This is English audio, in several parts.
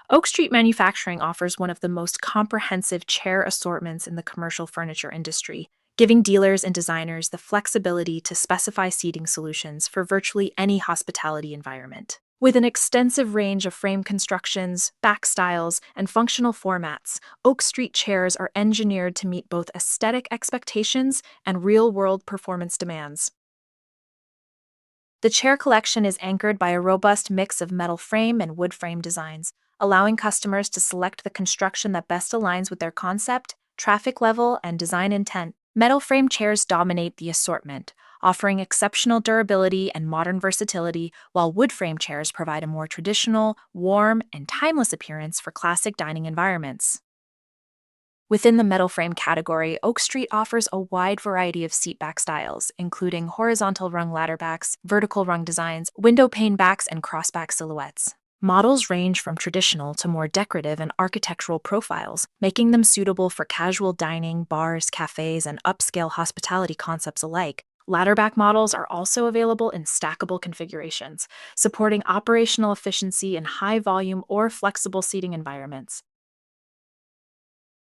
Oak Street Manufacturing offers one of the most comprehensive chair assortments in the commercial furniture industry, giving dealers and designers the flexibility to specify seating solutions for virtually any hospitality environment. With an extensive range of frame constructions, back styles, and functional formats, Oak Street chairs are engineered to meet both aesthetic expectations and real world performance demands. The chair collection is anchored by a robust mix of metal frame and wood frame designs, allowing customers to select the construction that best aligns with their concept, traffic level, and design intent. Metal frame chairs dominate the assortment, offering exceptional durability and modern versatility, while wood frame chairs provide a more traditional, warm, and timeless appearance for classic dining environments. Within the metal frame category, Oak Street offers a wide variety of seat back styles, including horizontal rung ladder backs, vertical rung designs, window pane backs, and crossback silhouettes. Models range from traditional to more decorative and architectural profiles, making them suitable for casual dining, bars, cafes, and upscale hospitality concepts alike. Ladderback models are also available in stackable configurations, supporting operational efficiency in high volume or flexible seating environments.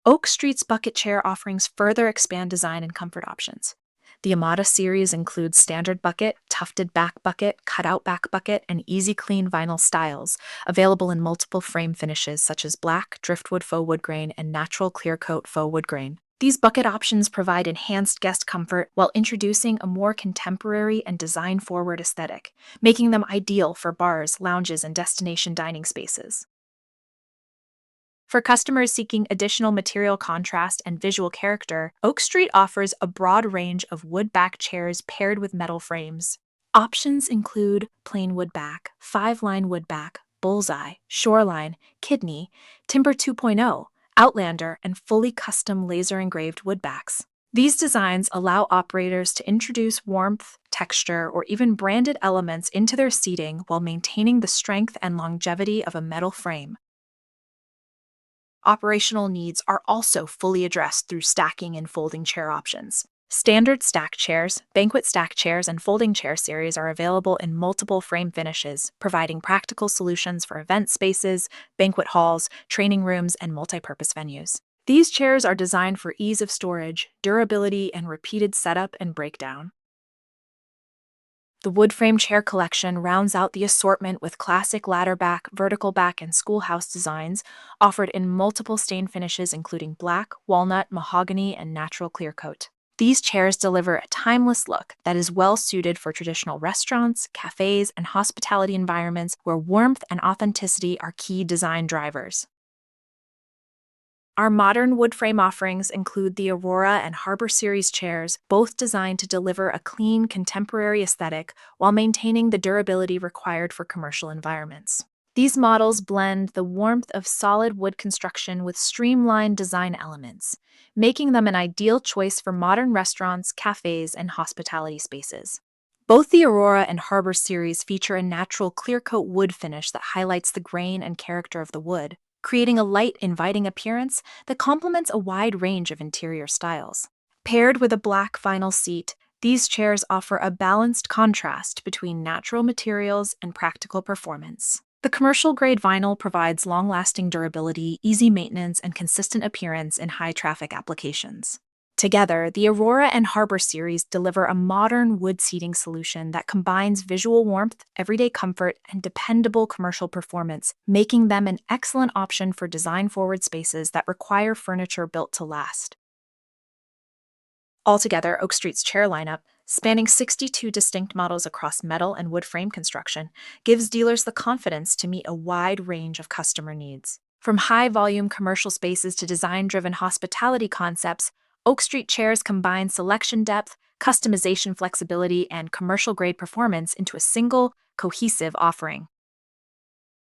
Oak Street's bucket chair offerings further expand design and comfort options. The Amada series includes standard bucket, tufted back bucket, cutout back bucket, and easy clean vinyl styles, available in multiple frame finishes such as black, driftwood faux wood grain, and natural clear coat faux wood grain. These bucket options provide enhanced guest comfort while introducing a more contemporary and design forward aesthetic, making them ideal for bars, lounges, and destination dining spaces. For customers seeking additional material contrast and visual character, Oak Street offers a broad range of wood back chairs paired with metal frames. Options include plain wood back, 5-line wood back, bullseye, shoreline, kidney, timber 2.0, outlander, and fully custom laser engraved wood backs. These designs allow operators to introduce warmth, texture, or even branded elements into their seating while maintaining the strength and longevity of a metal frame. Operational needs are also fully addressed through stacking and folding chair options. Standard stack chairs, banquet stack chairs, and folding chair series are available in multiple frame finishes, providing practical solutions for event spaces, banquet halls, training rooms, and multipurpose venues. These chairs are designed for ease of storage, durability, and repeated setup and breakdown. The wood frame chair collection rounds out the assortment with classic ladder back, vertical back, and schoolhouse designs offered in multiple stain finishes including black, walnut, mahogany, and natural clear coat. These chairs deliver a timeless look that is well suited for traditional restaurants, cafes, and hospitality environments where warmth and authenticity are key design drivers. Our modern wood frame offerings include the Aurora and Harbor Series chairs, both designed to deliver a clean, contemporary aesthetic while maintaining the durability required for commercial environments. These models blend the warmth of solid wood construction with streamlined design elements, making them an ideal choice for modern restaurants, cafes, and hospitality spaces. Both the Aurora and Harbor Series feature a natural clear coat wood finish that highlights the grain and character of the wood, creating a light, inviting appearance that complements a wide range of interior styles. Paired with a black vinyl seat, these chairs offer a balanced contrast between natural materials and practical performance. The commercial-grade vinyl provides long-lasting durability, easy maintenance, and consistent appearance in high-traffic applications. Together, the Aurora and Harbor series deliver a modern wood seating solution that combines visual warmth, everyday comfort, and dependable commercial performance, making them an excellent option for design-forward spaces that require furniture built to last. Altogether, Oak Street's chair lineup, spanning 62 distinct models across metal and wood frame construction, gives dealers the confidence to meet a wide range of customer needs. From high-volume commercial spaces to design-driven hospitality concepts, Oak Street chairs combine selection depth, customization flexibility, and commercial-grade performance into a single, cohesive offering.